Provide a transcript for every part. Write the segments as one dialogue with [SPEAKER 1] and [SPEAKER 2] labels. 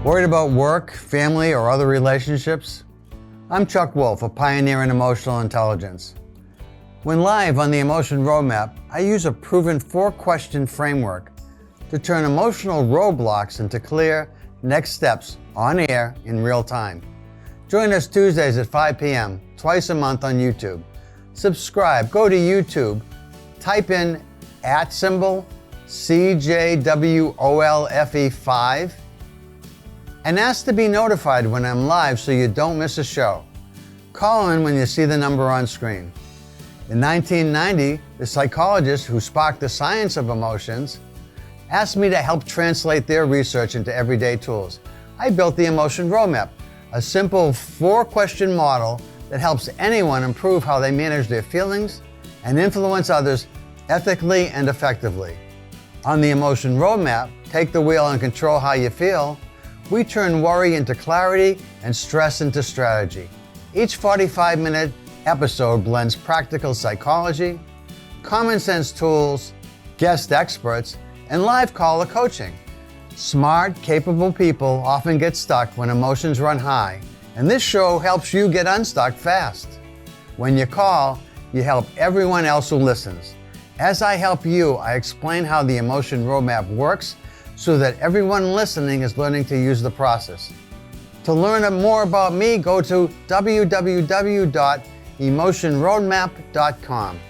[SPEAKER 1] Worried about work, family, or other relationships? I'm Chuck Wolf, a pioneer in emotional intelligence. When live on the Emotion Roadmap, I use a proven 4-question framework to turn emotional roadblocks into clear next steps on air in real time. Join us Tuesdays at 5 p.m., twice a month on YouTube. Subscribe, go to YouTube, type in @CJWOLFE5, and ask to be notified when I'm live so you don't miss a show. Call in when you see the number on screen. In 1990, the psychologists who sparked the science of emotions asked me to help translate their research into everyday tools. I built the Emotion Roadmap, a simple 4-question model that helps anyone improve how they manage their feelings and influence others ethically and effectively. On the Emotion Roadmap, take the wheel and control how you feel. We turn worry into clarity and stress into strategy. Each 45-minute episode blends practical psychology, common sense tools, guest experts, and live caller coaching. Smart, capable people often get stuck when emotions run high, and this show helps you get unstuck fast. When you call, you help everyone else who listens. As I help you, I explain how the Emotion Roadmap works so that everyone listening is learning to use the process. To learn more about me, go to www.emotionroadmap.com.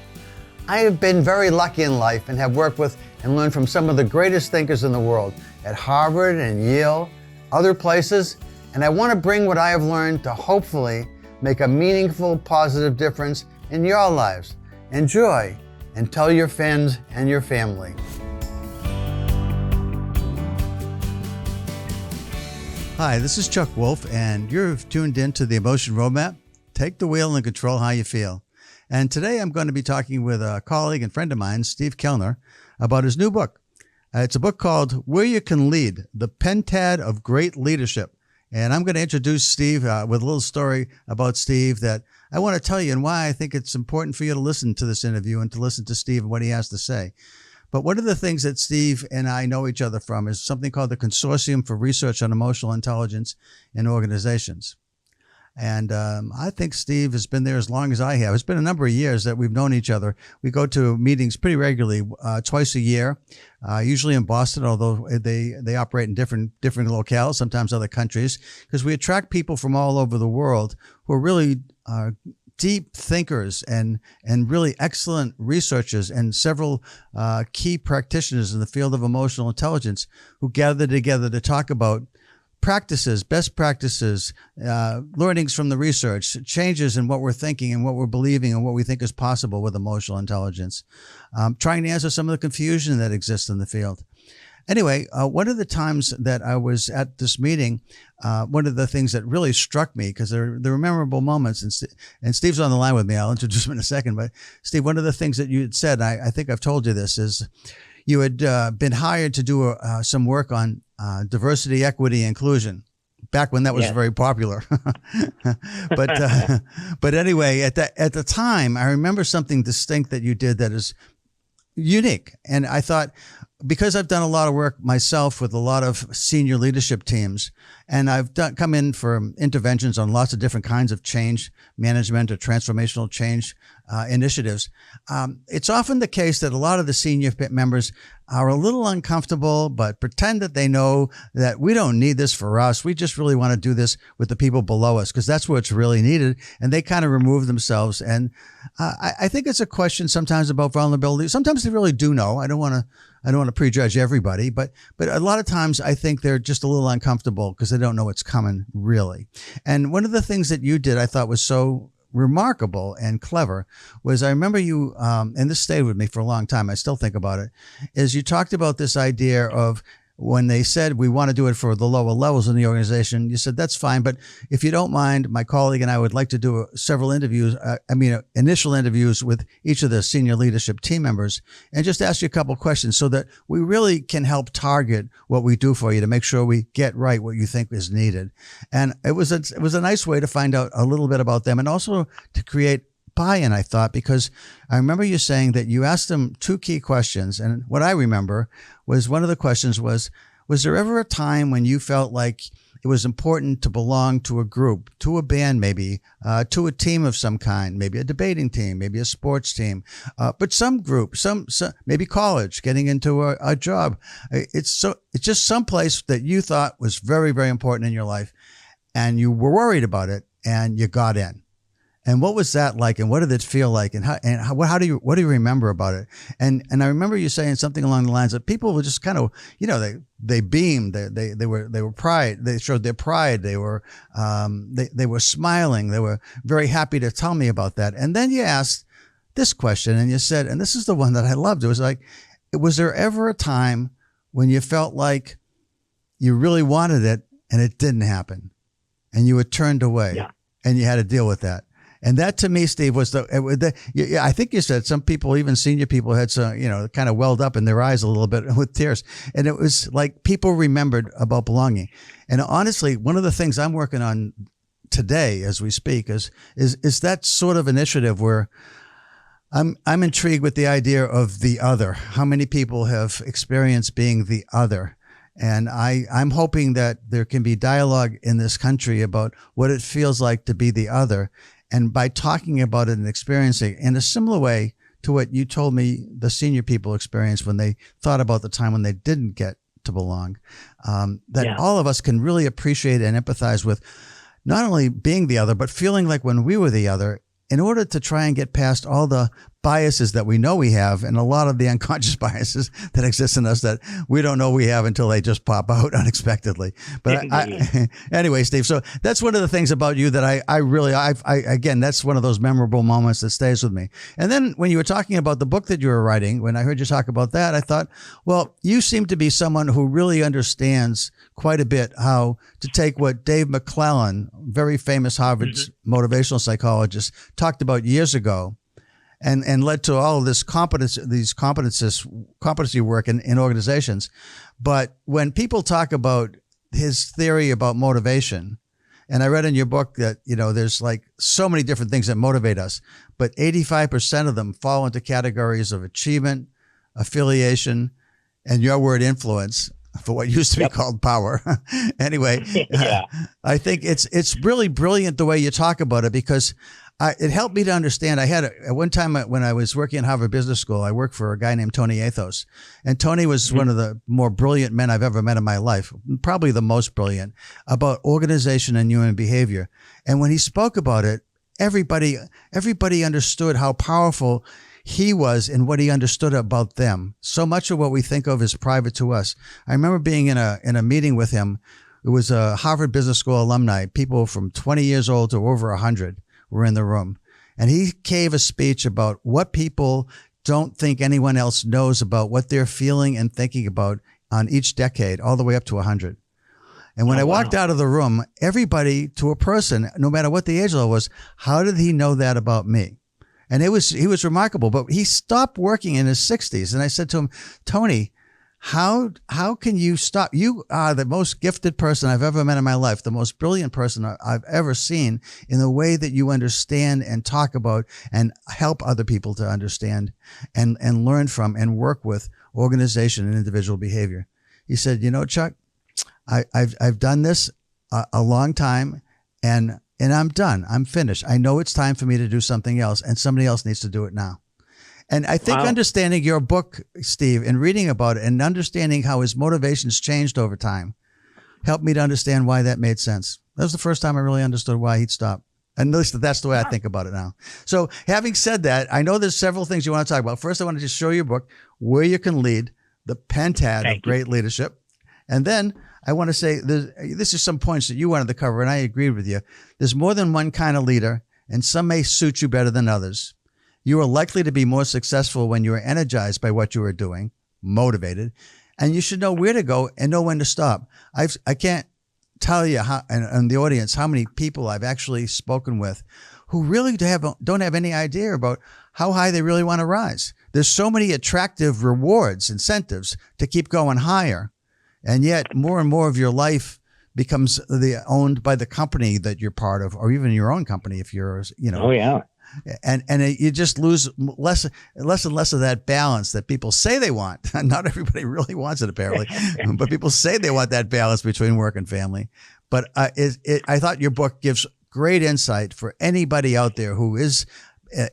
[SPEAKER 1] I have been very lucky in life and have worked with and learned from some of the greatest thinkers in the world at Harvard and Yale, other places, and I want to bring what I have learned to hopefully make a meaningful, positive difference in your lives. Enjoy and tell your friends and your family. Hi, this is Chuck Wolf, and you're tuned in to the Emotion Roadmap. Take the wheel and control how you feel. And today I'm going to be talking with a colleague and friend of mine, Steve Kellner, about his new book. It's a book called Where You Can Lead, The Pentad of Great Leadership. And I'm going to introduce Steve with a little story about Steve that I want to tell you and why I think it's important for you to listen to this interview and to listen to Steve and what he has to say. But one of the things that Steve and I know each other from is something called the Consortium for Research on Emotional Intelligence in Organizations. And I think Steve has been there as long as I have. It's been a number of years that we've known each other. We go to meetings pretty regularly, twice a year, usually in Boston, although they operate in different locales, sometimes other countries, because we attract people from all over the world who are really deep thinkers and really excellent researchers and several key practitioners in the field of emotional intelligence who gather together to talk about practices, best practices, learnings from the research, changes in what we're thinking and what we're believing and what we think is possible with emotional intelligence, trying to answer some of the confusion that exists in the field. Anyway, one of the times that I was at this meeting, one of the things that really struck me, because there were memorable moments, and Steve's on the line with me, I'll introduce him in a second, but Steve, one of the things that you had said, I think I've told you this, is you had been hired to do some work on diversity, equity, inclusion, back when that was very popular. But anyway, at the time, I remember something distinct that you did that is unique. And I thought, because I've done a lot of work myself with a lot of senior leadership teams, and I've come in for interventions on lots of different kinds of change management or transformational change initiatives, it's often the case that a lot of the senior members are a little uncomfortable, but pretend that they know that we don't need this for us. We just really want to do this with the people below us because that's where it's really needed. And they kind of remove themselves. And I think it's a question sometimes about vulnerability. Sometimes they really do know. I don't want to prejudge everybody, but a lot of times I think they're just a little uncomfortable because they don't know what's coming really. And one of the things that you did I thought was so remarkable and clever was I remember you, and this stayed with me for a long time, I still think about it, is you talked about this idea of when they said we want to do it for the lower levels in the organization, you said, that's fine. But if you don't mind, my colleague and I would like to do several interviews, initial interviews with each of the senior leadership team members and just ask you a couple of questions so that we really can help target what we do for you to make sure we get right what you think is needed. And it was a nice way to find out a little bit about them and also to create buy-in, I thought, because I remember you saying that you asked them two key questions. And what I remember was one of the questions was, was there ever a time when you felt like it was important to belong to a group, to a band, maybe, to a team of some kind, maybe a debating team, maybe a sports team, but some group, some maybe college, getting into a job. It's just some place that you thought was very, very important in your life, and you were worried about it, and you got in. And what was that like? And what did it feel like? And what do you remember about it? And I remember you saying something along the lines that people were just kind of, they beamed, they were pride. They showed their pride. They were smiling. They were very happy to tell me about that. And then you asked this question, and you said, and this is the one that I loved. It was like, was there ever a time when you felt like you really wanted it and it didn't happen, and you were turned away, and you had to deal with that? And that, to me, Steve, was I think you said some people, even senior people, had some, kind of welled up in their eyes a little bit with tears. And it was like people remembered about belonging. And honestly, one of the things I'm working on today as we speak is that sort of initiative where I'm intrigued with the idea of the other. How many people have experienced being the other? And I'm hoping that there can be dialogue in this country about what it feels like to be the other. And by talking about it and experiencing it in a similar way to what you told me the senior people experienced when they thought about the time when they didn't get to belong, all of us can really appreciate and empathize with not only being the other, but feeling like when we were the other, in order to try and get past all the biases that we know we have, and a lot of the unconscious biases that exist in us that we don't know we have until they just pop out unexpectedly. But anyway, Steve, so that's one of the things about you that I really, again, that's one of those memorable moments that stays with me. And then when you were talking about the book that you were writing, when I heard you talk about that, I thought, well, you seem to be someone who really understands quite a bit how to take what Dave McClellan, very famous Harvard motivational psychologist, talked about years ago, and led to all of this competency work in organizations. But when people talk about his theory about motivation, and I read in your book that, there's like so many different things that motivate us, but 85% of them fall into categories of achievement, affiliation, and your word, influence, for what used to be called power. Anyway, I think it's really brilliant the way you talk about it, because it helped me to understand. I had at one time when I was working at Harvard Business School, I worked for a guy named Tony Athos. And Tony was one of the more brilliant men I've ever met in my life, probably the most brilliant, about organization and human behavior. And when he spoke about it, everybody understood how powerful he was and what he understood about them. So much of what we think of is private to us. I remember being in a meeting with him. It was a Harvard Business School alumni, people from 20 years old to over 100 were in the room. And he gave a speech about what people don't think anyone else knows about what they're feeling and thinking about on each decade, all the way up to 100. And when I walked out of the room, everybody, to a person, no matter what the age level was, how did he know that about me? And he was remarkable, but he stopped working in his 60s. And I said to him, Tony, how can you stop? You are the most gifted person I've ever met in my life, the most brilliant person I've ever seen in the way that you understand and talk about and help other people to understand and learn from and work with organization and individual behavior. He said, Chuck, I've done this a long time, and I'm done. I'm finished. I know it's time for me to do something else, and somebody else needs to do it now. And I think understanding your book, Steve, and reading about it and understanding how his motivations changed over time helped me to understand why that made sense. That was the first time I really understood why he'd stop. And at least that's the way I think about it now. So having said that, I know there's several things you want to talk about. First, I want to just show your book, Where You Can Lead, the Pentad of Great Leadership. And then I want to say, this is some points that you wanted to cover, and I agreed with you. There's more than one kind of leader, and some may suit you better than others. You are likely to be more successful when you are energized by what you are doing, motivated, and you should know where to go and know when to stop. I can't tell you how, and the audience, how many people I've actually spoken with who really don't have any idea about how high they really want to rise. There's so many attractive rewards, incentives to keep going higher, and yet more and more of your life becomes owned by the company that you're part of, or even your own company if you're,
[SPEAKER 2] Oh, yeah.
[SPEAKER 1] you just lose less and less of that balance that people say they want. Not everybody really wants it, apparently, but people say they want that balance between work and family. But I thought your book gives great insight for anybody out there who is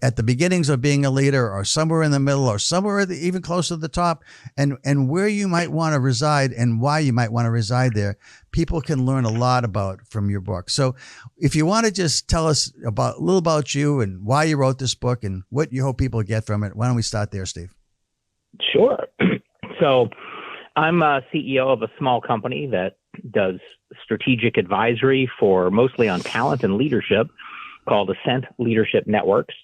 [SPEAKER 1] at the beginnings of being a leader, or somewhere in the middle, or somewhere even close to the top, and where you might want to reside and why you might want to reside there. People can learn a lot about from your book. So if you want to just tell us a little about you and why you wrote this book and what you hope people get from it, why don't we start there, Steve?
[SPEAKER 2] Sure. So I'm a CEO of a small company that does strategic advisory for mostly on talent and leadership, called Ascent Leadership Networks,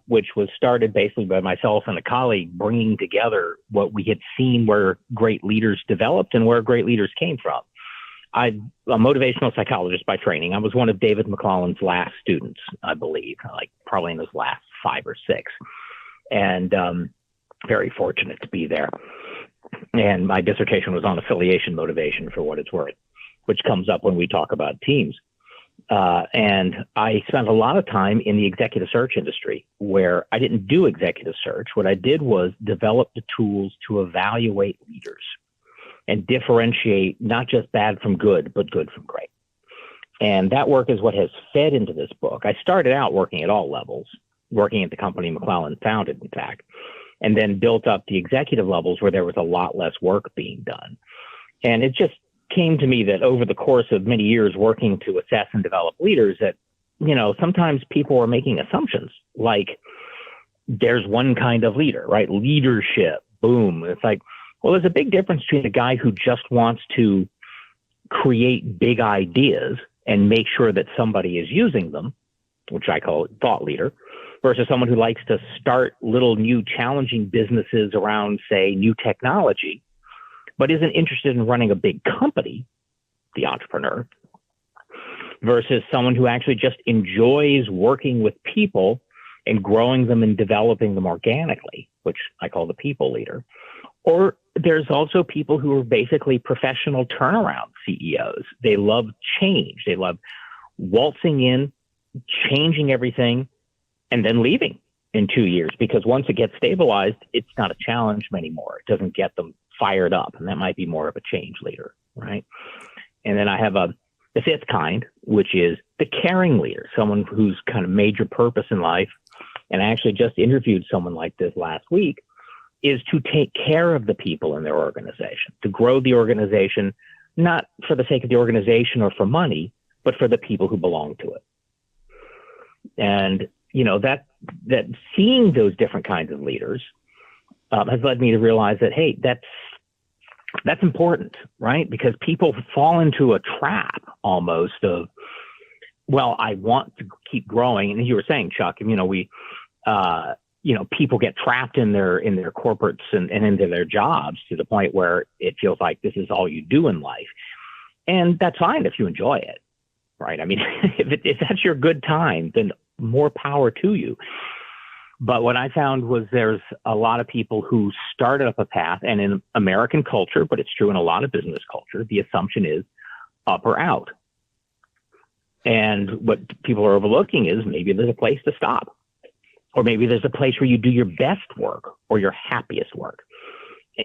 [SPEAKER 2] which was started basically by myself and a colleague bringing together what we had seen where great leaders developed and where great leaders came from. I'm a motivational psychologist by training. I was one of David McClelland's last students, I believe, like probably in his last 5 or 6, and very fortunate to be there. And my dissertation was on affiliation motivation, for what it's worth, which comes up when we talk about teams. And I spent a lot of time in the executive search industry, where I didn't do executive search. What I did was develop the tools to evaluate leaders and differentiate not just bad from good, but good from great. And that work is what has fed into this book. I started out working at all levels, working at the company McClelland founded, in fact, and then built up the executive levels where there was a lot less work being done. And it just came to me that over the course of many years working to assess and develop leaders, that, sometimes people are making assumptions like there's one kind of leader, right? Leadership, boom. It's like, well, there's a big difference between a guy who just wants to create big ideas and make sure that somebody is using them, which I call thought leader, versus someone who likes to start little new challenging businesses around, say, new technology, but isn't interested in running a big company, the entrepreneur, versus someone who actually just enjoys working with people and growing them and developing them organically, which I call the people leader. Or there's also people who are basically professional turnaround CEOs. They love change. They love waltzing in, changing everything, and then leaving in 2 years, because once it gets stabilized, it's not a challenge anymore. It doesn't get them fired up, and that might be more of a change leader, right? And then I have the fifth kind, which is the caring leader, someone whose kind of major purpose in life, and I actually just interviewed someone like this last week, is to take care of the people in their organization, to grow the organization, not for the sake of the organization or for money, but for the people who belong to it. And, that seeing those different kinds of leaders has led me to realize that, hey, that's important, right? Because people fall into a trap almost of, well, I want to keep growing. And you were saying, Chuck, people get trapped in their corporates and into their jobs to the point where it feels like this is all you do in life. And that's fine if you enjoy it, right? I mean, if that's your good time, then more power to you. But what I found was there's a lot of people who started up a path, and in American culture, but it's true in a lot of business culture, the assumption is up or out. And what people are overlooking is maybe there's a place to stop, or maybe there's a place where you do your best work or your happiest work.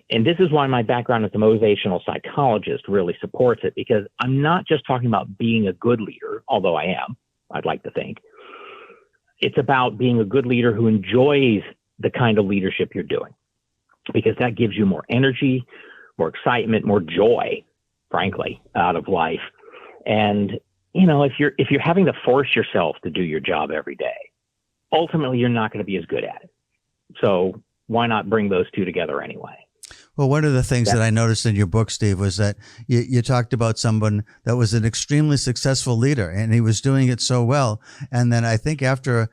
[SPEAKER 2] And this is why my background as a motivational psychologist really supports it, because I'm not just talking about being a good leader, although I am, I'd like to think. It's about being a good leader who enjoys the kind of leadership you're doing, because that gives you more energy, more excitement, more joy, frankly, out of life. And, if you're having to force yourself to do your job every day, ultimately you're not going to be as good at it. So why not bring those two together anyway?
[SPEAKER 1] Well, one of the things that I noticed in your book, Steve, was that you talked about someone that was an extremely successful leader, and he was doing it so well. And then I think after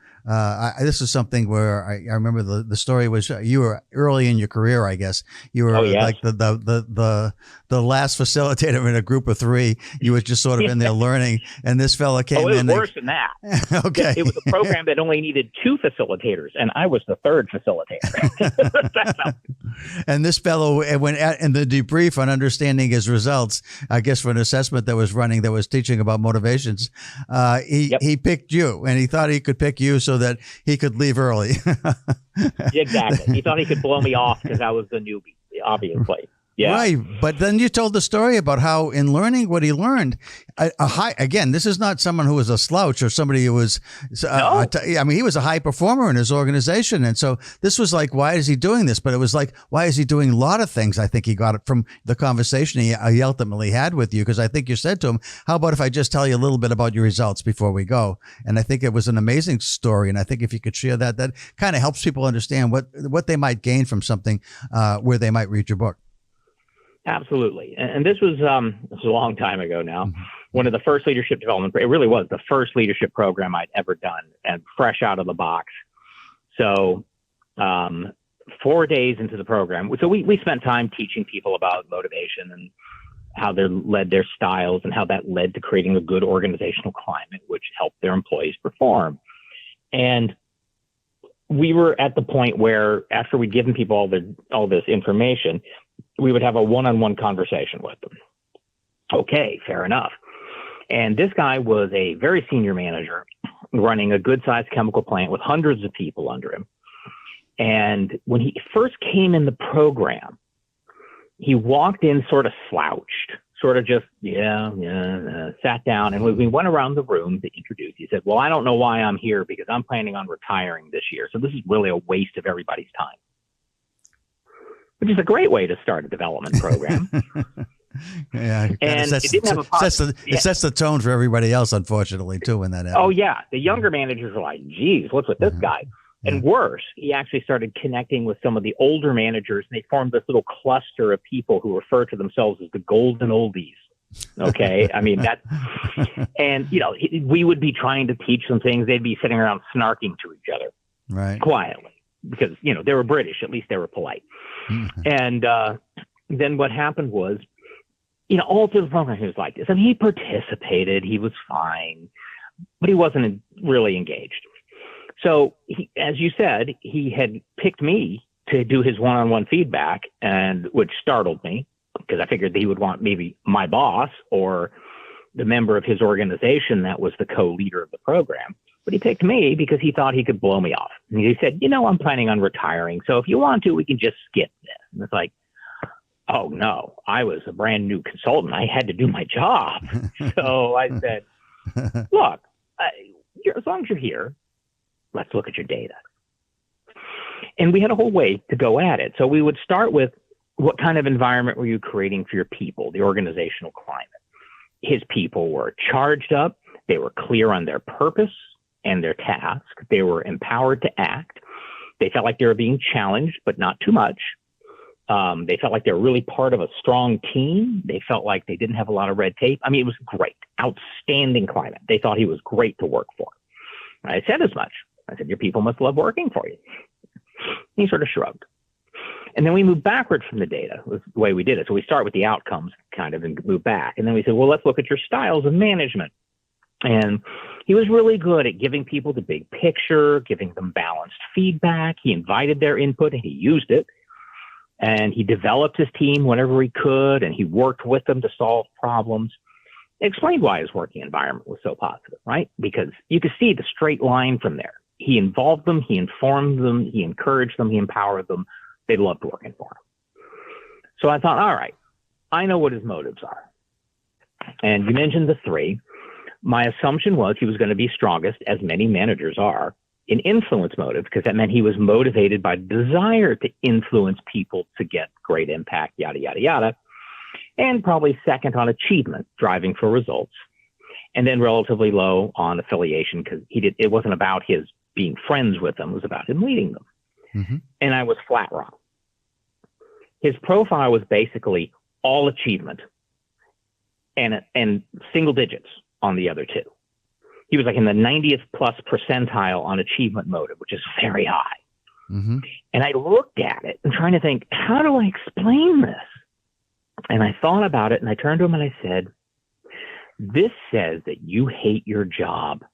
[SPEAKER 1] this is something where I remember the story was you were early in your career, I guess. You were like the last facilitator in a group of 3. You were just sort of in there learning, and this fella came in.
[SPEAKER 2] It was worse than that.
[SPEAKER 1] Okay.
[SPEAKER 2] It was a program that only needed 2 facilitators, and I was the 3rd facilitator.
[SPEAKER 1] And this fellow, in the debrief on understanding his results, I guess for an assessment that was running, that was teaching about motivations, he picked you, and he thought he could pick you so that he could leave early.
[SPEAKER 2] Exactly. He thought he could blow me off because I was the newbie, obviously. Yeah.
[SPEAKER 1] Right. But then you told the story about how in learning what he learned, again, this is not someone who was a slouch or somebody who was, I mean, he was a high performer in his organization. And so this was like, why is he doing this? But it was like, why is he doing a lot of things? I think he got it from the conversation he ultimately had with you, because I think you said to him, how about if I just tell you a little bit about your results before we go? And I think it was an amazing story. And I think if you could share that, that kind of helps people understand what they might gain from something where they might read your book.
[SPEAKER 2] Absolutely. And this was a long time ago now. One of the first leadership development, it really was the first leadership program I'd ever done, and fresh out of the box. So 4 days into the program, so we spent time teaching people about motivation and how they led their styles and how that led to creating a good organizational climate, which helped their employees perform. And we were at the point where after we'd given people all this information, we would have a one-on-one conversation with them. Okay, fair enough. And this guy was a very senior manager running a good-sized chemical plant with hundreds of people under him. And when he first came in the program, he walked in sort of slouched, sort of just, sat down. And when we went around the room to introduce, he said, well, I don't know why I'm here because I'm planning on retiring this year. So this is really a waste of everybody's time. Which is a great way to start a development program.
[SPEAKER 1] Yeah,
[SPEAKER 2] and
[SPEAKER 1] it sets the tone for everybody else, unfortunately, too, when that happens.
[SPEAKER 2] Oh, yeah. The younger managers are like, geez, what's with this guy? And worse, he actually started connecting with some of the older managers, and they formed this little cluster of people who refer to themselves as the golden oldies. Okay. I mean, and, we would be trying to teach them things. They'd be sitting around snarking to each other. Right. Quietly. Because, they were British. At least they were polite. And then what happened was, all through the program, he was like this. I mean, he participated. He was fine. But he wasn't really engaged. So, as you said, he had picked me to do his one-on-one feedback, which startled me because I figured that he would want maybe my boss or the member of his organization that was the co-leader of the program. But he picked me because he thought he could blow me off. And he said, I'm planning on retiring. So if you want to, we can just skip this. And it's like, oh, no, I was a brand new consultant. I had to do my job. So I said, look, as long as you're here, let's look at your data. And we had a whole way to go at it. So we would start with what kind of environment were you creating for your people, the organizational climate. His people were charged up. They were clear on their purpose and their task. They were empowered to act. They felt like they were being challenged, but not too much. They felt like they were really part of a strong team. They felt like they didn't have a lot of red tape. I mean, it was great, outstanding climate. They thought he was great to work for. I said as much. I said, your people must love working for you. He sort of shrugged. And then we moved backward from the data, was the way we did it. So we start with the outcomes kind of and move back. And then we said, well, let's look at your styles of management. And he was really good at giving people the big picture, giving them balanced feedback. He invited their input and he used it. And he developed his team whenever he could, and he worked with them to solve problems. It explained why his working environment was so positive, right? Because you could see the straight line from there. He involved them, he informed them, he encouraged them, he empowered them. They loved working for him. So I thought, all right, I know what his motives are. And you mentioned the three. My assumption was he was going to be strongest, as many managers are, in influence motive, because that meant he was motivated by desire to influence people to get great impact, yada, yada, yada. And probably second on achievement, driving for results. And then relatively low on affiliation, because it wasn't about his being friends with them, it was about him leading them. Mm-hmm. And I was flat wrong. His profile was basically all achievement and single digits on the other two. He was like in the 90th plus percentile on achievement motive, which is very high. Mm-hmm. And I looked at it and trying to think, how do I explain this? And I thought about it and I turned to him and I said, this says that you hate your job.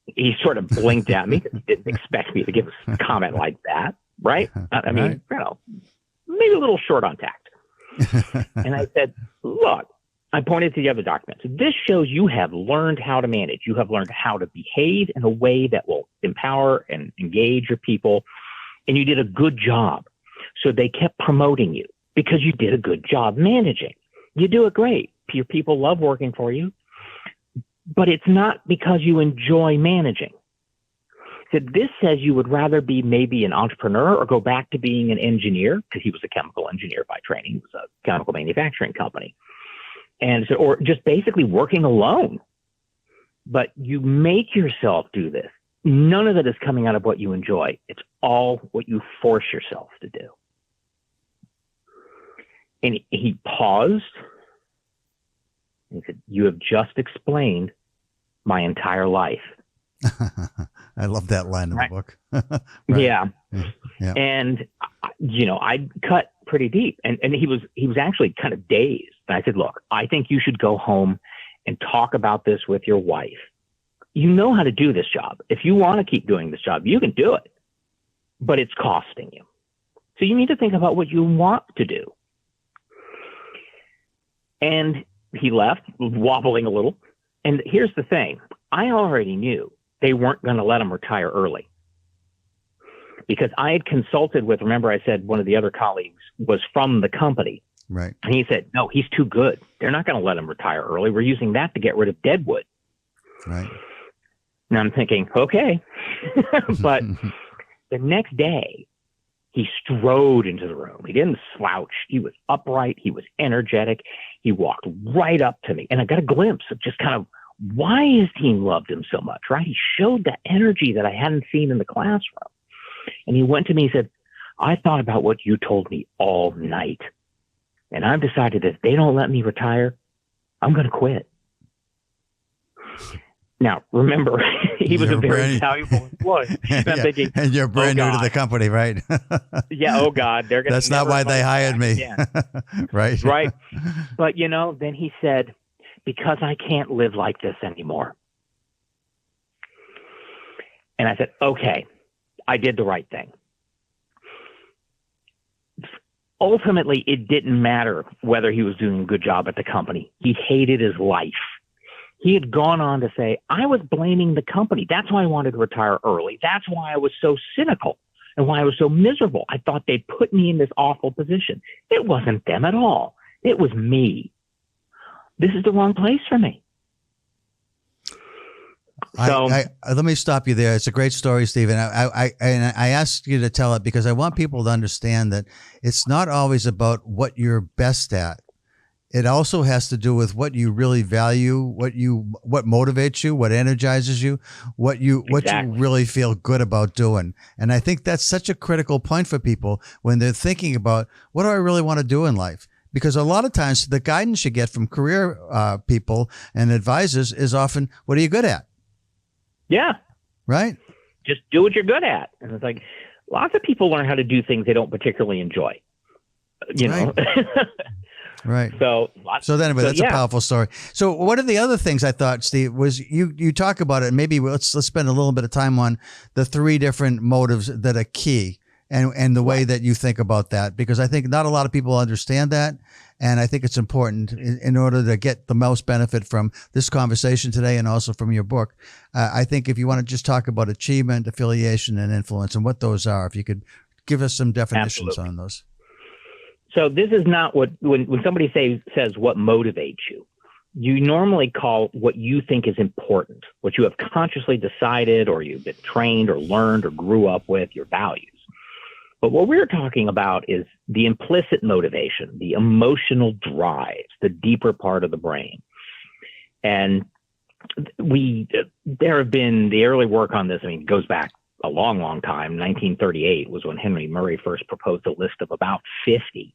[SPEAKER 2] He sort of blinked at me because he didn't expect me to give a comment like that. right? I mean, maybe a little short on tact. And I said, look, I pointed to the other documents. This shows you have learned how to manage. You have learned how to behave in a way that will empower and engage your people. And you did a good job. So they kept promoting you because you did a good job managing. You do it great. Your people love working for you. But it's not because you enjoy managing. So this says you would rather be maybe an entrepreneur or go back to being an engineer, because he was a chemical engineer by training. It was a chemical manufacturing company. And so, or just basically working alone. But you make yourself do this. None of it is coming out of what you enjoy. It's all what you force yourself to do. And he paused. And he said, you have just explained my entire life.
[SPEAKER 1] I love that line in the book.
[SPEAKER 2] Yeah. And, I cut pretty deep. And he was actually kind of dazed. And I said, look, I think you should go home and talk about this with your wife. You know how to do this job. If you want to keep doing this job, you can do it, but it's costing you. So you need to think about what you want to do. And he left, wobbling a little. And here's the thing. I already knew they weren't going to let him retire early, because I had consulted with, remember I said one of the other colleagues was from the company.
[SPEAKER 1] Right.
[SPEAKER 2] And he said, no, he's too good. They're not going to let him retire early. We're using that to get rid of deadwood.
[SPEAKER 1] Right.
[SPEAKER 2] And I'm thinking, okay. But the next day, he strode into the room. He didn't slouch. He was upright. He was energetic. He walked right up to me. And I got a glimpse of just kind of why his team loved him so much, right? He showed that energy that I hadn't seen in the classroom. And he went to me and said, I thought about what you told me all night. And I've decided that if they don't let me retire, I'm going to quit. Now, remember, he was a very valuable employee. And I'm thinking,
[SPEAKER 1] and you're brand new to the company, right?
[SPEAKER 2] Yeah. Oh God, they're going to.
[SPEAKER 1] That's not why they hired me. Right.
[SPEAKER 2] Right. But then he said, because I can't live like this anymore. And I said, okay, I did the right thing. Ultimately, it didn't matter whether he was doing a good job at the company. He hated his life. He had gone on to say, I was blaming the company. That's why I wanted to retire early. That's why I was so cynical and why I was so miserable. I thought they put me in this awful position. It wasn't them at all. It was me. This is the wrong place for me. So
[SPEAKER 1] let me stop you there. It's a great story, Stephen. I asked you to tell it because I want people to understand that it's not always about what you're best at. It also has to do with what you really value, what motivates you, what energizes you, what you really feel good about doing. And I think that's such a critical point for people when they're thinking about, what do I really want to do in life? Because a lot of times the guidance you get from career people and advisors is often, what are you good at? Yeah. Right?
[SPEAKER 2] Just do what you're good at. And it's like, lots of people learn how to do things they don't particularly enjoy. Know?
[SPEAKER 1] Right. So anyway, that's a powerful story. So one of the other things I thought, Steve, was you talk about it, and maybe let's spend a little bit of time on the three different motives that are key and the way that you think about that, because I think not a lot of people understand that. And I think it's important in order to get the most benefit from this conversation today and also from your book. I think if you want to just talk about achievement, affiliation, and influence and what those are, if you could give us some definitions on those.
[SPEAKER 2] So this is not what, when somebody says what motivates you, you normally call what you think is important, what you have consciously decided or you've been trained or learned or grew up with, your values. But what we're talking about is the implicit motivation, the emotional drives, the deeper part of the brain. And there have been the early work on this. I mean, it goes back a long, long time. 1938 was when Henry Murray first proposed a list of about 50.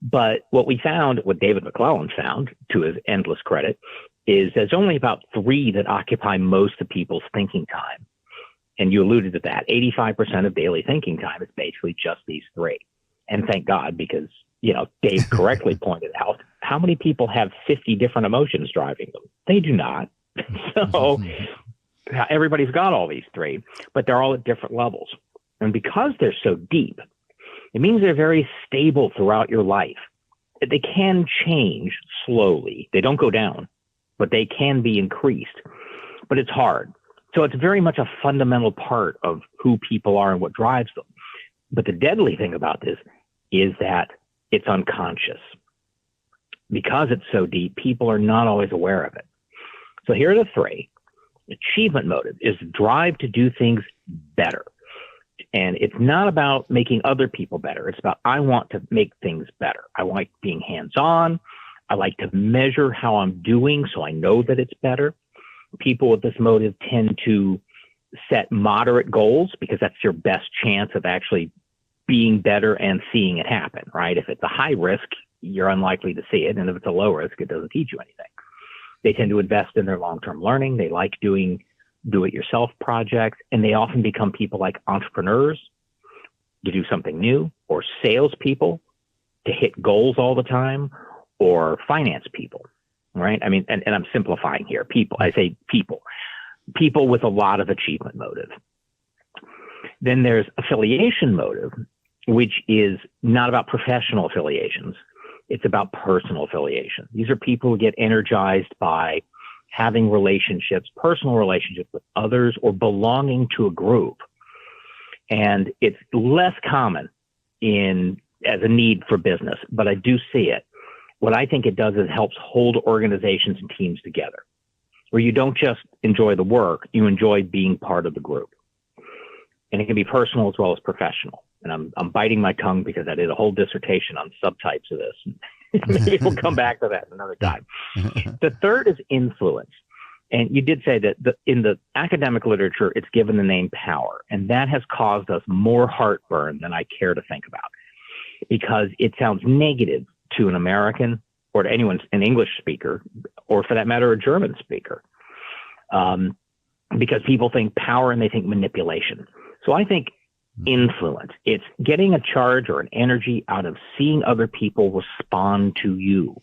[SPEAKER 2] But what we found, what David McClellan found, to his endless credit, is there's only about 3 that occupy most of people's thinking time. And you alluded to that. 85% of daily thinking time is basically just these 3. And thank God, because, Dave correctly pointed out, how many people have 50 different emotions driving them? They do not. So everybody's got all these 3, but they're all at different levels. And because they're so deep, it means they're very stable throughout your life. They can change slowly. They don't go down, but they can be increased. But it's hard. So it's very much a fundamental part of who people are and what drives them. But the deadly thing about this is that it's unconscious. Because it's so deep, people are not always aware of it. So here are the three. Achievement motive is the drive to do things better. And it's not about making other people better. It's about, I want to make things better. I like being hands-on. I like to measure how I'm doing so I know that it's better. People with this motive tend to set moderate goals because that's your best chance of actually being better and seeing it happen, right? If it's a high risk, you're unlikely to see it. And if it's a low risk, it doesn't teach you anything. They tend to invest in their long-term learning. They like doing do-it-yourself projects, and they often become people like entrepreneurs to do something new, or salespeople to hit goals all the time, or finance people, right? I mean, and I'm simplifying here. People, I say people with a lot of achievement motive. Then there's affiliation motive, which is not about professional affiliations. It's about personal affiliation. These are people who get energized by having relationships, personal relationships with others, or belonging to a group. And it's less common as a need for business, but I do see it. What I think it does is it helps hold organizations and teams together, where you don't just enjoy the work, you enjoy being part of the group. And it can be personal as well as professional. And I'm biting my tongue because I did a whole dissertation on subtypes of this. Maybe we'll come back to that another time. The third is influence. And you did say that in the academic literature, it's given the name power. And that has caused us more heartburn than I care to think about, because it sounds negative to an American or to anyone, an English speaker, or for that matter, a German speaker, because people think power and they think manipulation. So I think influence, it's getting a charge or an energy out of seeing other people respond to you.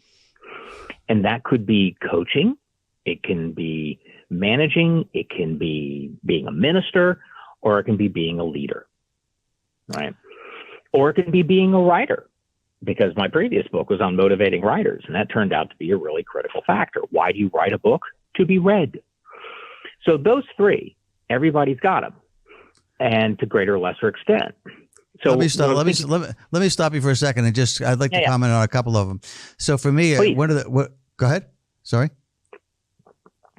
[SPEAKER 2] And that could be coaching. It can be managing. It can be being a minister, or it can be being a leader, right? Or it can be being a writer, because my previous book was on motivating writers, and that turned out to be a really critical factor. Why do you write a book? To be read. So those three, everybody's got them, and to greater or lesser extent. So
[SPEAKER 1] let me stop you for a second, and I'd like to comment on a couple of them. So for me, go ahead. Sorry.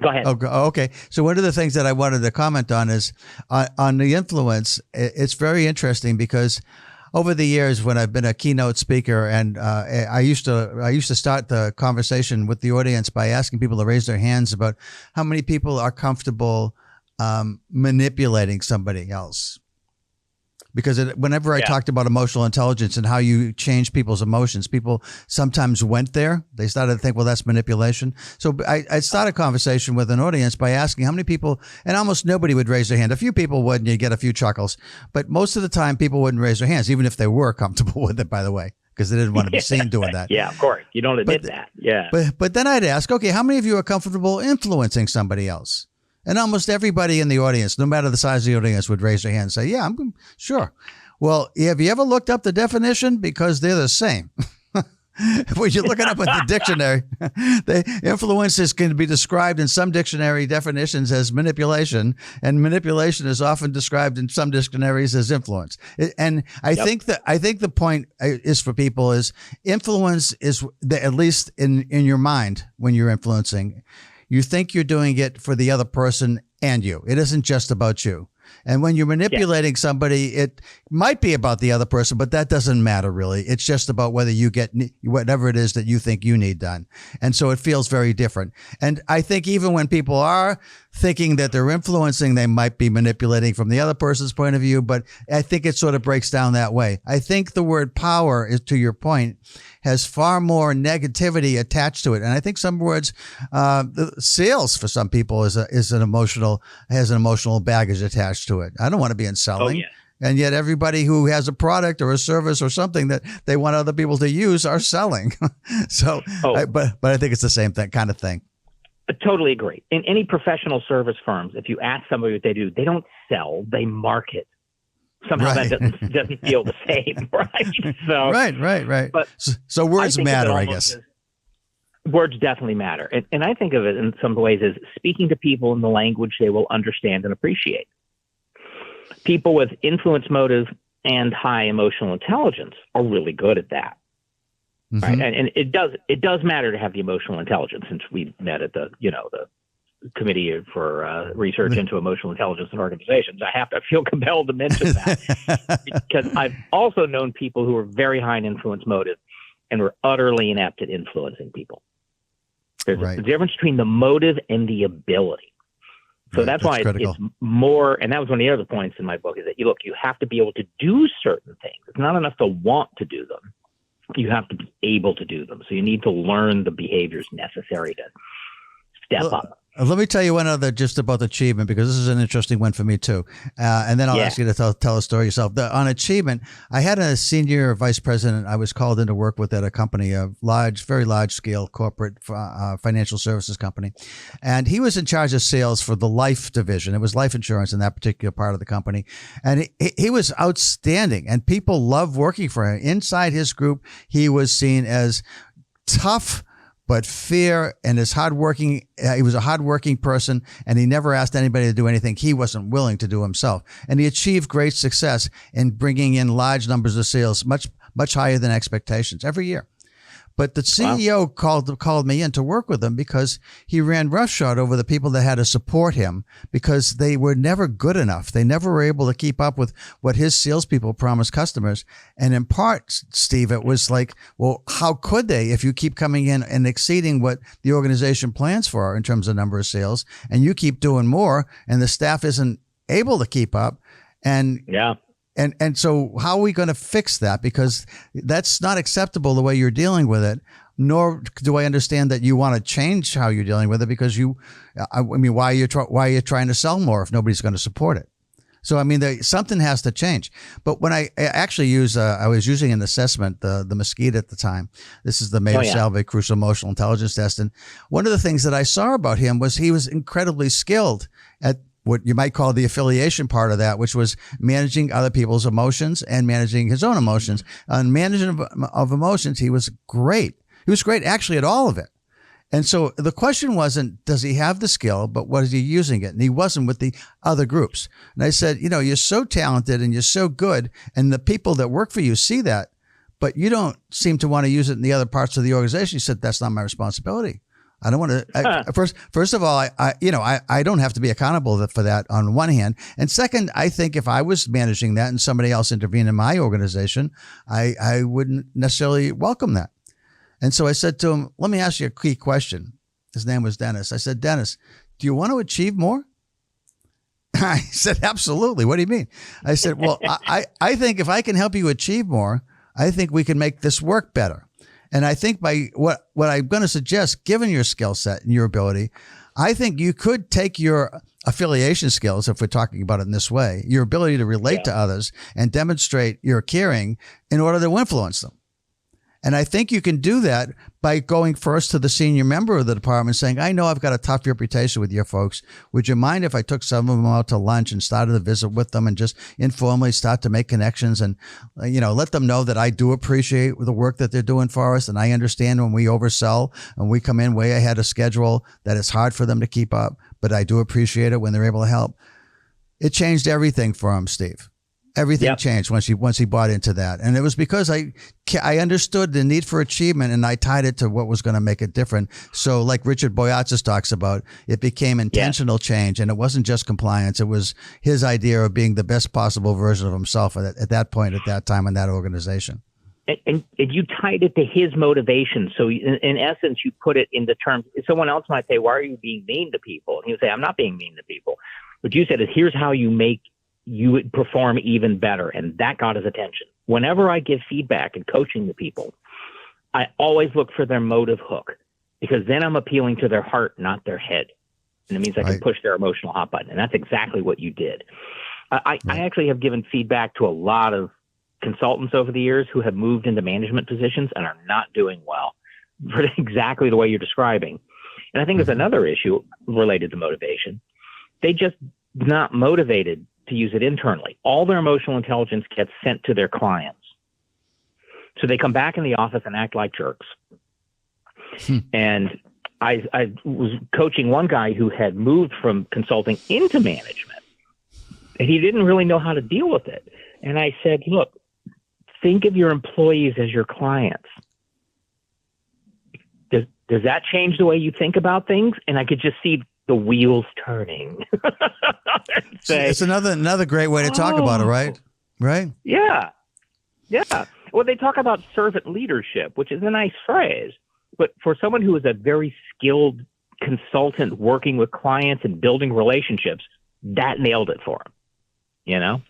[SPEAKER 2] Go ahead.
[SPEAKER 1] Oh, okay. So one of the things that I wanted to comment on is on the influence. It's very interesting because over the years, when I've been a keynote speaker, and I used to start the conversation with the audience by asking people to raise their hands about how many people are comfortable manipulating somebody else. Because whenever I talked about emotional intelligence and how you change people's emotions, people sometimes went there. They started to think, well, that's manipulation. So I started a conversation with an audience by asking how many people, and almost nobody would raise their hand. A few people would, and you get a few chuckles. But most of the time, people wouldn't raise their hands, even if they were comfortable with it, by the way, because they didn't want to be seen doing that.
[SPEAKER 2] Yeah, of course. You don't admit that. Yeah.
[SPEAKER 1] But then I'd ask, okay, how many of you are comfortable influencing somebody else? And almost everybody in the audience, no matter the size of the audience, would raise their hand and say, yeah, I'm sure. Well, have you ever looked up the definition? Because they're the same. When you look it up in the dictionary, the influences can be described in some dictionary definitions as manipulation, and manipulation is often described in some dictionaries as influence. And I think the point is for people is influence is at least in your mind when you're influencing. You think you're doing it for the other person and you. It isn't just about you. And when you're manipulating somebody, it might be about the other person, but that doesn't matter really. It's just about whether you get whatever it is that you think you need done. And so it feels very different. And I think even when people are thinking that they're influencing, they might be manipulating from the other person's point of view, but I think it sort of breaks down that way. I think the word power, is, to your point, has far more negativity attached to it. And I think some words, sales for some people has an emotional baggage attached to it. I don't want to be in selling. Oh, yeah. And yet everybody who has a product or a service or something that they want other people to use are selling. But I think it's the same kind of thing.
[SPEAKER 2] I totally agree. In any professional service firms, if you ask somebody what they do, they don't sell, they market. somehow
[SPEAKER 1] Right.
[SPEAKER 2] that doesn't feel the same, right? So
[SPEAKER 1] Right.
[SPEAKER 2] But
[SPEAKER 1] So words matter, I guess.
[SPEAKER 2] Words definitely matter. And I think of it in some ways as speaking to people in the language they will understand and appreciate. People with influence motive and high emotional intelligence are really good at that.
[SPEAKER 1] Mm-hmm.
[SPEAKER 2] Right. And it does matter to have the emotional intelligence, since we met at the Committee for Research into Emotional Intelligence in Organizations. I feel compelled to mention that because I've also known people who are very high in influence motive and were utterly inept at influencing people. There's a difference between the motive and the ability. So that's why it's more, and that was one of the other points in my book, is that you have to be able to do certain things. It's not enough to want to do them. You have to be able to do them. So you need to learn the behaviors necessary to step up.
[SPEAKER 1] Let me tell you one other just about achievement, because this is an interesting one for me too. And then I'll ask you to tell a story yourself. On achievement, I had a senior vice president I was called in to work with at a company, a very large scale corporate financial services company. And he was in charge of sales for the life division. It was life insurance in that particular part of the company. And he was outstanding, and people loved working for him. Inside his group, he was seen as tough but fair, and is hardworking. He was a hardworking person, and he never asked anybody to do anything he wasn't willing to do himself. And he achieved great success in bringing in large numbers of sales, much higher than expectations every year. But the CEO called me in to work with him because he ran roughshod over the people that had to support him, because they were never good enough. They never were able to keep up with what his salespeople promised customers. And in part, Steve, it was like, well, how could they if you keep coming in and exceeding what the organization plans for in terms of number of sales, and you keep doing more and the staff isn't able to keep up? And And so how are we going to fix that? Because that's not acceptable the way you're dealing with it, nor do I understand that you want to change how you're dealing with it, because why are you trying to sell more if nobody's going to support it? So, I mean, something has to change. But when I actually I was using an assessment, the Mesquite at the time. This is the Mayer-Salve Crucial Emotional Intelligence Test. And one of the things that I saw about him was he was incredibly skilled at what you might call the affiliation part of that, which was managing other people's emotions and managing his own emotions. On management of emotions, he was great. He was great actually at all of it. And so the question wasn't, does he have the skill, but what is he using it? And he wasn't with the other groups. And I said, you're so talented and you're so good, and the people that work for you see that, but you don't seem to want to use it in the other parts of the organization. He said, that's not my responsibility. I don't want to. First of all, I don't have to be accountable for that on one hand, and second, I think if I was managing that and somebody else intervened in my organization, I wouldn't necessarily welcome that. And so I said to him, "Let me ask you a key question." His name was Dennis. I said, "Dennis, do you want to achieve more?" I said, "Absolutely. What do you mean?" I said, "Well, I think if I can help you achieve more, I think we can make this work better." And I think by what I'm going to suggest, given your skill set and your ability, I think you could take your affiliation skills, if we're talking about it in this way, your ability to relate to others and demonstrate your caring in order to influence them. And I think you can do that by going first to the senior member of the department saying, I know I've got a tough reputation with your folks. Would you mind if I took some of them out to lunch and started a visit with them and just informally start to make connections and, let them know that I do appreciate the work that they're doing for us. And I understand when we oversell and we come in way ahead of schedule that it's hard for them to keep up, but I do appreciate it when they're able to help. It changed everything for him, Steve. Everything changed once he bought into that. And it was because I understood the need for achievement, and I tied it to what was going to make it different. So like Richard Boyatzis talks about, it became intentional change, and it wasn't just compliance. It was his idea of being the best possible version of himself at that point, at that time in that organization.
[SPEAKER 2] And you tied it to his motivation. So in essence, you put it into terms. Someone else might say, why are you being mean to people? And he would say, I'm not being mean to people. What you said is, here's how you would perform even better. And that got his attention. Whenever I give feedback and coaching to people, I always look for their motive hook, because then I'm appealing to their heart, not their head. And it means I can push their emotional hot button. And that's exactly what you did. I actually have given feedback to a lot of consultants over the years who have moved into management positions and are not doing well for exactly the way you're describing. And I think there's another issue related to motivation. They just not motivated to use it internally. All their emotional intelligence gets sent to their clients. So they come back in the office and act like jerks. And I was coaching one guy who had moved from consulting into management, and he didn't really know how to deal with it. And I said, look, think of your employees as your clients. Does that change the way you think about things? And I could just see the wheels turning.
[SPEAKER 1] It's another great way to talk about it, right? Right?
[SPEAKER 2] Yeah. Yeah. Well, they talk about servant leadership, which is a nice phrase. But for someone who is a very skilled consultant working with clients and building relationships, that nailed it for him, you know?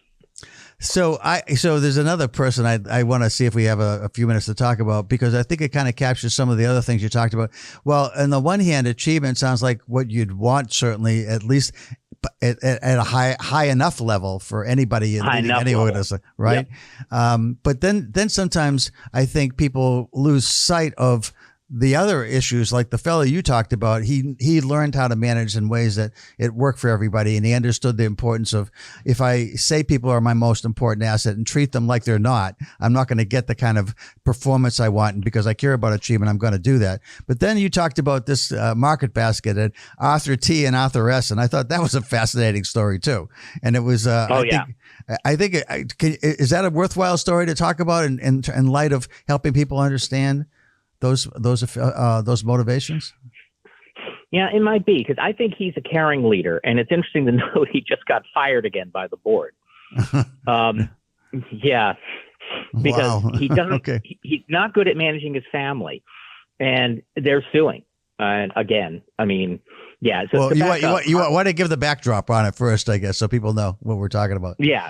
[SPEAKER 1] So there's another person I want to see if we have a few minutes to talk about, because I think it kind of captures some of the other things you talked about. Well, on the one hand, achievement sounds like what you'd want, certainly, at least at a high enough level for anybody in any organization, right? Yep. But then sometimes I think people lose sight of the other issues, like the fellow you talked about. He learned how to manage in ways that it worked for everybody, and he understood the importance of, if I say people are my most important asset and treat them like they're not, I'm not going to get the kind of performance I want. And because I care about achievement, I'm going to do that. But then you talked about this market basket at Arthur T and Arthur S, and I thought that was a fascinating story too. And it was I think is that a worthwhile story to talk about in light of helping people understand those motivations?
[SPEAKER 2] Yeah, it might be, because I think he's a caring leader, and it's interesting to know he just got fired again by the board. Yeah, because he doesn't. Okay. He's not good at managing his family, and they're suing. And again, I mean, yeah. So
[SPEAKER 1] well, you want to give the backdrop on it first, I guess, so people know what we're talking about.
[SPEAKER 2] Yeah.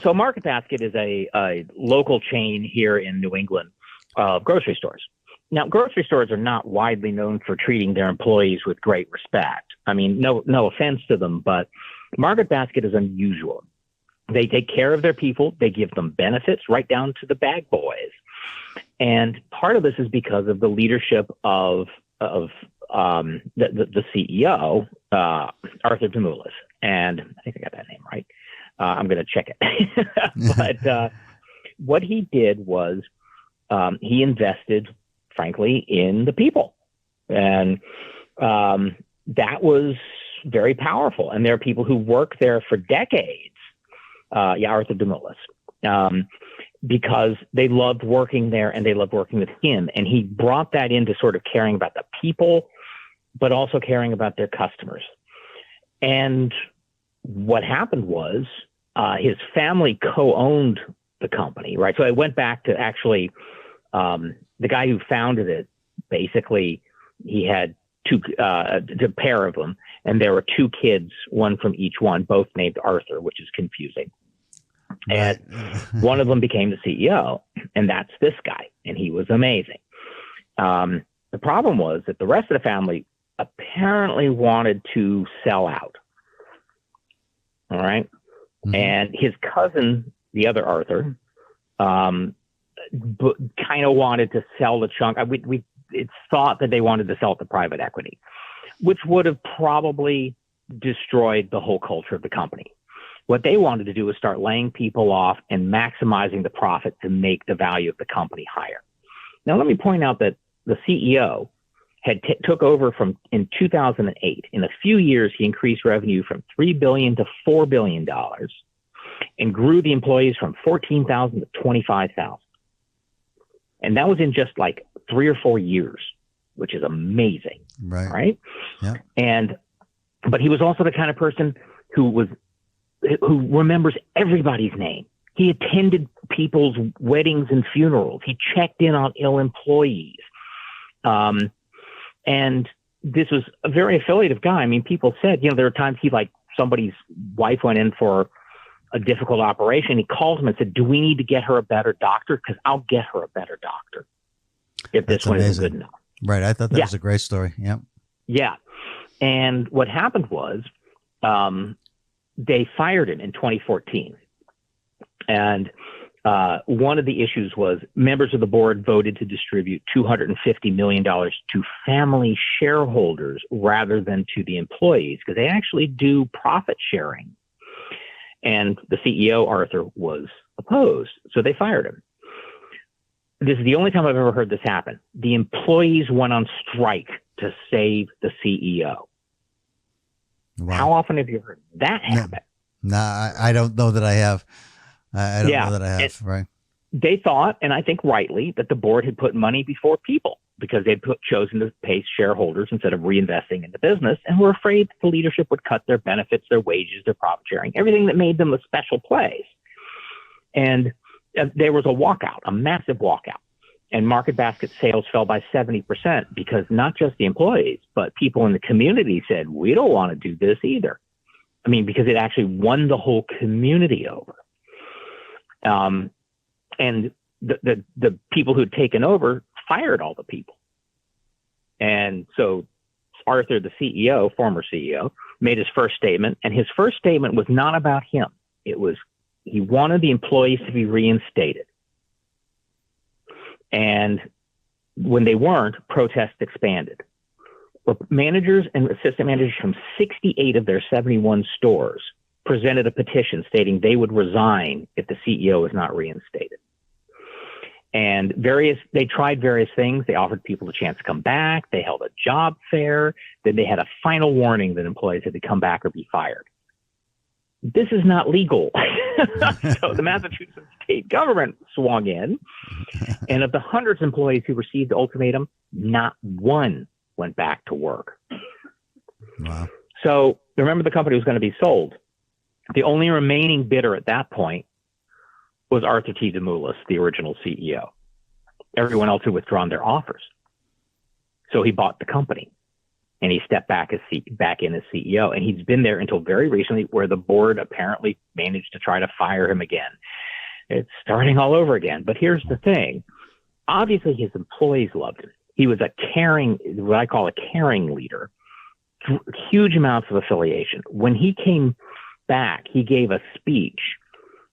[SPEAKER 2] So Market Basket is a local chain here in New England of grocery stores. Now, grocery stores are not widely known for treating their employees with great respect. I mean, no offense to them, but Market Basket is unusual. They take care of their people. They give them benefits right down to the bag boys. And part of this is because of the leadership of the CEO, Arthur Demoulas. And I think I got that name right. I'm going to check it. But what he did was he invested, frankly, in the people. And that was very powerful. And there are people who work there for decades. Arthur Demoulas, because they loved working there and they loved working with him. And he brought that into sort of caring about the people, but also caring about their customers. And what happened was his family co-owned the company, right? So I went back to actually the guy who founded it. Basically, he had a pair of them, and there were two kids, one from each one, both named Arthur, which is confusing. And one of them became the CEO, and that's this guy, and he was amazing. The problem was that the rest of the family apparently wanted to sell out. All right. Mm-hmm. And his cousin, the other Arthur, kind of wanted to sell the chunk. It's thought that they wanted to sell it to private equity, which would have probably destroyed the whole culture of the company. What they wanted to do was start laying people off and maximizing the profit to make the value of the company higher. Now, let me point out that the CEO had took over in 2008. In a few years, he increased revenue from $3 billion to $4 billion and grew the employees from 14,000 to 25,000. And that was in just like 3 or 4 years, which is amazing. Right?
[SPEAKER 1] Yeah.
[SPEAKER 2] But he was also the kind of person who remembers everybody's name. He attended people's weddings and funerals. He checked in on ill employees. And this was a very affiliative guy. I mean, people said, there were times somebody's wife went in for a difficult operation. He called him and said, "Do we need to get her a better doctor? Because I'll get her a better doctor if this one isn't good enough."
[SPEAKER 1] Right. I thought that was a great story. Yep.
[SPEAKER 2] Yeah. And what happened was they fired him in 2014. And one of the issues was members of the board voted to distribute $250 million to family shareholders rather than to the employees, because they actually do profit sharing. And the CEO, Arthur, was opposed. So they fired him. This is the only time I've ever heard this happen. The employees went on strike to save the CEO. Wow. How often have you heard that happen?
[SPEAKER 1] No, I don't know that I have. I don't know that I have, right?
[SPEAKER 2] They thought, and I think rightly, that the board had put money before people because they'd chosen to pay shareholders instead of reinvesting in the business, and were afraid that the leadership would cut their benefits, their wages, their profit sharing, everything that made them a special place. And there was a walkout, a massive walkout. And Market Basket sales fell by 70% because not just the employees, but people in the community said, we don't want to do this either. I mean, because it actually won the whole community over. And the people who'd taken over fired all the people. And so Arthur, the CEO, former CEO, made his first statement. And his first statement was not about him. It was, he wanted the employees to be reinstated. And when they weren't, protests expanded. Managers and assistant managers from 68 of their 71 stores presented a petition stating they would resign if the CEO was not reinstated. And they tried various things. They offered people a chance to come back. They held a job fair. Then they had a final warning that employees had to come back or be fired. This is not legal. So the Massachusetts state government swung in, and of the hundreds of employees who received the ultimatum, not one went back to work.
[SPEAKER 1] Wow.
[SPEAKER 2] So remember, the company was going to be sold. The only remaining bidder at that point was Arthur T. DeMoulis, the original CEO. Everyone else had withdrawn their offers. So he bought the company, and he stepped back in as CEO. And he's been there until very recently, where the board apparently managed to try to fire him again. It's starting all over again. But here's the thing. Obviously, his employees loved him. He was a caring, what I call a caring leader, huge amounts of affiliation. When he came back, he gave a speech,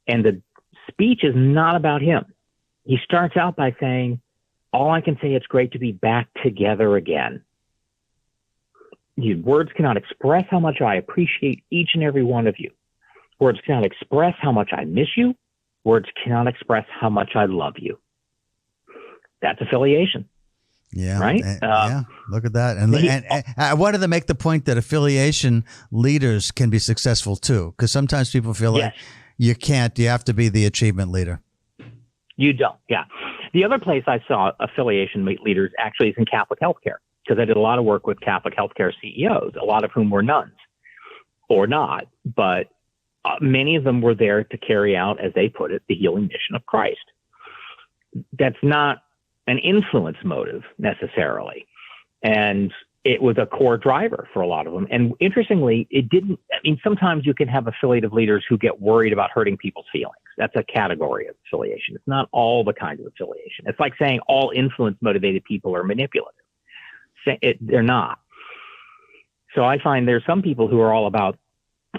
[SPEAKER 2] and the speech is not about him. He starts out by saying, all I can say, it's great to be back together again. Words cannot express how much I appreciate each and every one of you. Words cannot express how much I miss you. Words cannot express how much I love you. That's affiliation.
[SPEAKER 1] Yeah.
[SPEAKER 2] Right.
[SPEAKER 1] Yeah. Look at that. And I wanted to make the point that affiliation leaders can be successful too, because sometimes people feel like you can't. You have to be the achievement leader.
[SPEAKER 2] You don't. Yeah. The other place I saw affiliation leaders actually is in Catholic healthcare, because I did a lot of work with Catholic healthcare CEOs, a lot of whom were nuns or not, but many of them were there to carry out, as they put it, the healing mission of Christ. That's not an influence motive necessarily. And it was a core driver for a lot of them. And interestingly, sometimes you can have affiliative leaders who get worried about hurting people's feelings. That's a category of affiliation. It's not all the kinds of affiliation. It's like saying all influence motivated people are manipulative. They're not. So I find there's some people who are all about,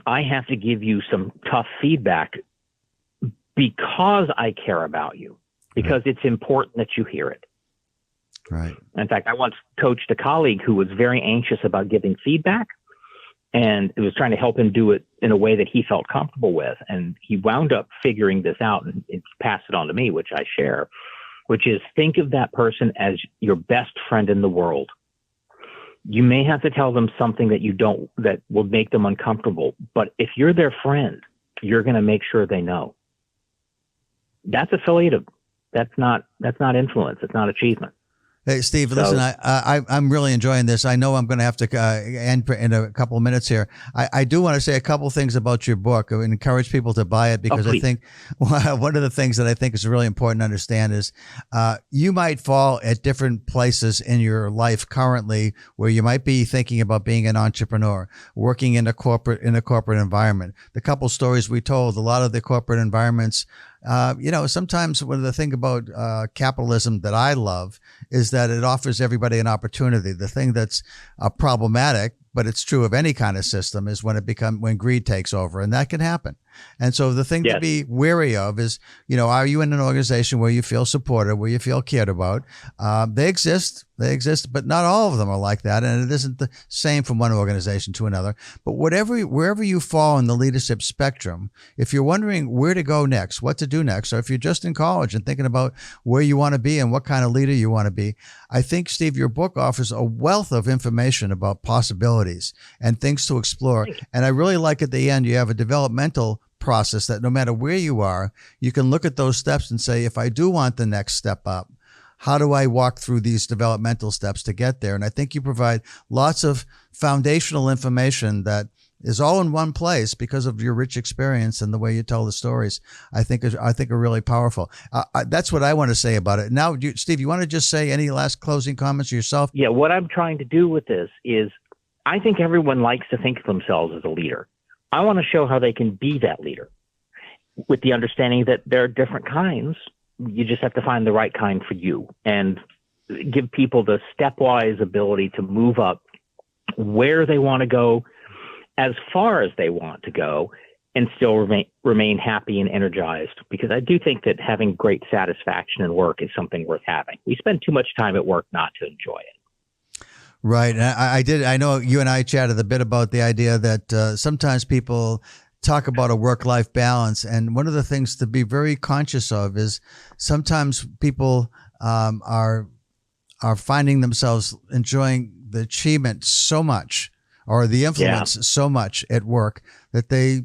[SPEAKER 2] I have to give you some tough feedback because I care about you, because it's important that you hear it.
[SPEAKER 1] Right.
[SPEAKER 2] In fact, I once coached a colleague who was very anxious about giving feedback, and it was trying to help him do it in a way that he felt comfortable with. And he wound up figuring this out and passed it on to me, which I share, which is, think of that person as your best friend in the world. You may have to tell them something that will make them uncomfortable, but if you're their friend, you're going to make sure they know. That's affiliative. That's not influence. It's not achievement.
[SPEAKER 1] Hey, Steve, listen, I'm really enjoying this. I know I'm going to have to end in a couple of minutes here. I do want to say a couple of things about your book. I would encourage people to buy it, because I think one of the things that I think is really important to understand is you might fall at different places in your life currently where you might be thinking about being an entrepreneur, working in a corporate environment. The couple stories we told, a lot of the corporate environments, sometimes one of the thing about capitalism that I love is that it offers everybody an opportunity. The thing that's problematic, but it's true of any kind of system, is when greed takes over, and that can happen. And so the thing to be wary of is, are you in an organization where you feel supported, where you feel cared about? They exist, but not all of them are like that. And it isn't the same from one organization to another. But wherever you fall in the leadership spectrum, if you're wondering where to go next, what to do next, or if you're just in college and thinking about where you want to be and what kind of leader you want to be, I think, Steve, your book offers a wealth of information about possibilities and things to explore. And I really like at the end, you have a developmental process that no matter where you are, you can look at those steps and say, if I do want the next step up, how do I walk through these developmental steps to get there? And I think you provide lots of foundational information that is all in one place because of your rich experience and the way you tell the stories. I think are really powerful. That's what I want to say about it. Now, Steve, you want to just say any last closing comments yourself?
[SPEAKER 2] Yeah, what I'm trying to do with this is I think everyone likes to think of themselves as a leader. I want to show how they can be that leader with the understanding that there are different kinds. You just have to find the right kind for you and give people the stepwise ability to move up where they want to go, as far as they want to go, and still remain happy and energized. Because I do think that having great satisfaction in work is something worth having. We spend too much time at work not to enjoy it.
[SPEAKER 1] Right. And I know you and I chatted a bit about the idea that sometimes people talk about a work-life balance. And one of the things to be very conscious of is sometimes people are finding themselves enjoying the achievement so much or the influence so much at work that they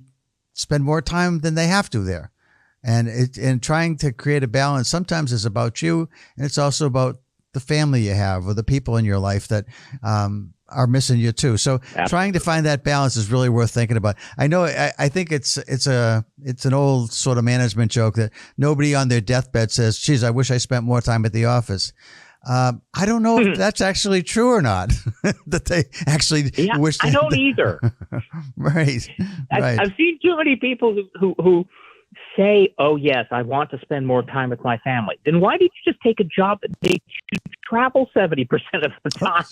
[SPEAKER 1] spend more time than they have to there. And trying to create a balance sometimes is about you, and it's also about the family you have or the people in your life that are missing you too. So trying to find that balance is really worth thinking about. I know, I think it's an old sort of management joke that nobody on their deathbed says, geez, I wish I spent more time at the office. I don't know if that's actually true or not, that they actually wish.
[SPEAKER 2] I don't either.
[SPEAKER 1] Right.
[SPEAKER 2] I've seen too many people who say, oh, yes, I want to spend more time with my family. Then why did you just take a job that makes you travel 70% of the time?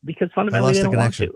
[SPEAKER 2] Because fundamentally they don't want to.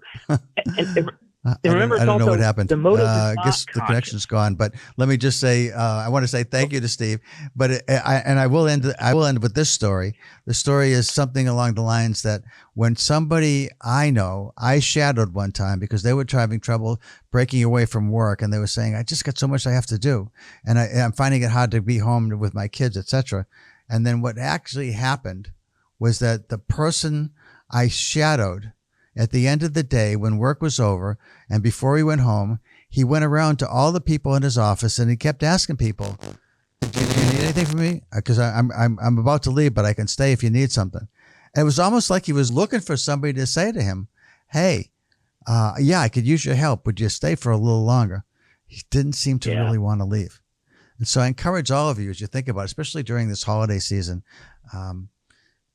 [SPEAKER 2] And remember,
[SPEAKER 1] I don't know what happened.
[SPEAKER 2] The motive
[SPEAKER 1] I guess the connection's gone. But let me just say, I want to say thank you to Steve. But I will end with this story. The story is something along the lines that when somebody I know, I shadowed one time because they were having trouble breaking away from work, and they were saying, I just got so much I have to do, and I'm finding it hard to be home with my kids, etc. And then what actually happened was that the person I shadowed, at the end of the day, when work was over and before he went home, he went around to all the people in his office and he kept asking people, do you need anything from me? Because I'm about to leave, but I can stay if you need something. And it was almost like he was looking for somebody to say to him, hey, I could use your help. Would you stay for a little longer? He didn't seem to really want to leave. And so I encourage all of you, as you think about it, especially during this holiday season,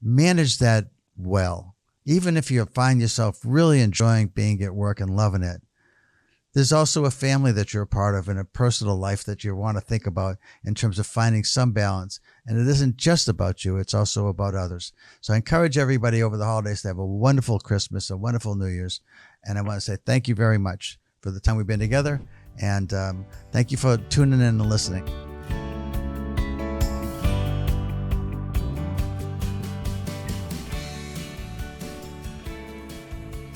[SPEAKER 1] manage that well. Even if you find yourself really enjoying being at work and loving it, there's also a family that you're a part of and a personal life that you want to think about in terms of finding some balance. And it isn't just about you, it's also about others. So I encourage everybody over the holidays to have a wonderful Christmas, a wonderful New Year's. And I want to say thank you very much for the time we've been together. And thank you for tuning in and listening.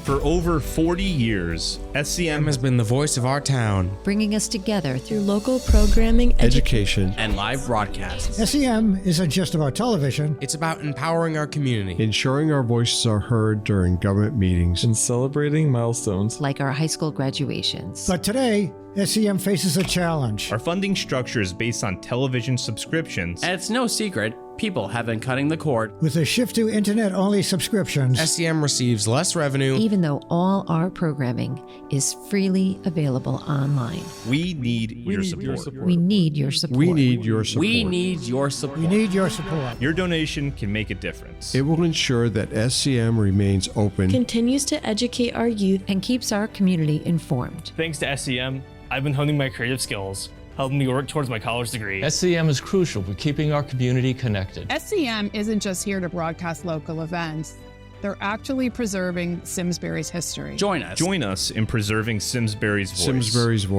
[SPEAKER 3] For over 40 years, SCM
[SPEAKER 4] has been the voice of our town,
[SPEAKER 5] bringing us together through local programming,
[SPEAKER 3] education,
[SPEAKER 4] and live broadcasts.
[SPEAKER 6] SCM isn't just about television.
[SPEAKER 4] It's about empowering our community,
[SPEAKER 7] ensuring our voices are heard during government meetings,
[SPEAKER 8] and celebrating milestones
[SPEAKER 5] like our high school graduations.
[SPEAKER 6] But today, SCM faces a challenge.
[SPEAKER 3] Our funding structure is based on television subscriptions.
[SPEAKER 4] And it's no secret, people have been cutting the cord.
[SPEAKER 6] With a shift to internet-only subscriptions,
[SPEAKER 4] SCM receives less revenue,
[SPEAKER 5] even though all our programming is freely available online.
[SPEAKER 3] We need your support.
[SPEAKER 5] We need your support.
[SPEAKER 7] We need your support.
[SPEAKER 4] We need your support.
[SPEAKER 6] We need your support.
[SPEAKER 3] Your donation can make a difference.
[SPEAKER 7] It will ensure that SCM remains open,
[SPEAKER 9] continues to educate our youth,
[SPEAKER 5] and keeps our community informed.
[SPEAKER 10] Thanks to SCM, I've been honing my creative skills, helping me work towards my college degree.
[SPEAKER 11] SCM is crucial for keeping our community connected.
[SPEAKER 12] SCM isn't just here to broadcast local events. They're actually preserving Simsbury's history.
[SPEAKER 4] Join us.
[SPEAKER 3] Join us in preserving Simsbury's voice.
[SPEAKER 7] Simsbury's voice.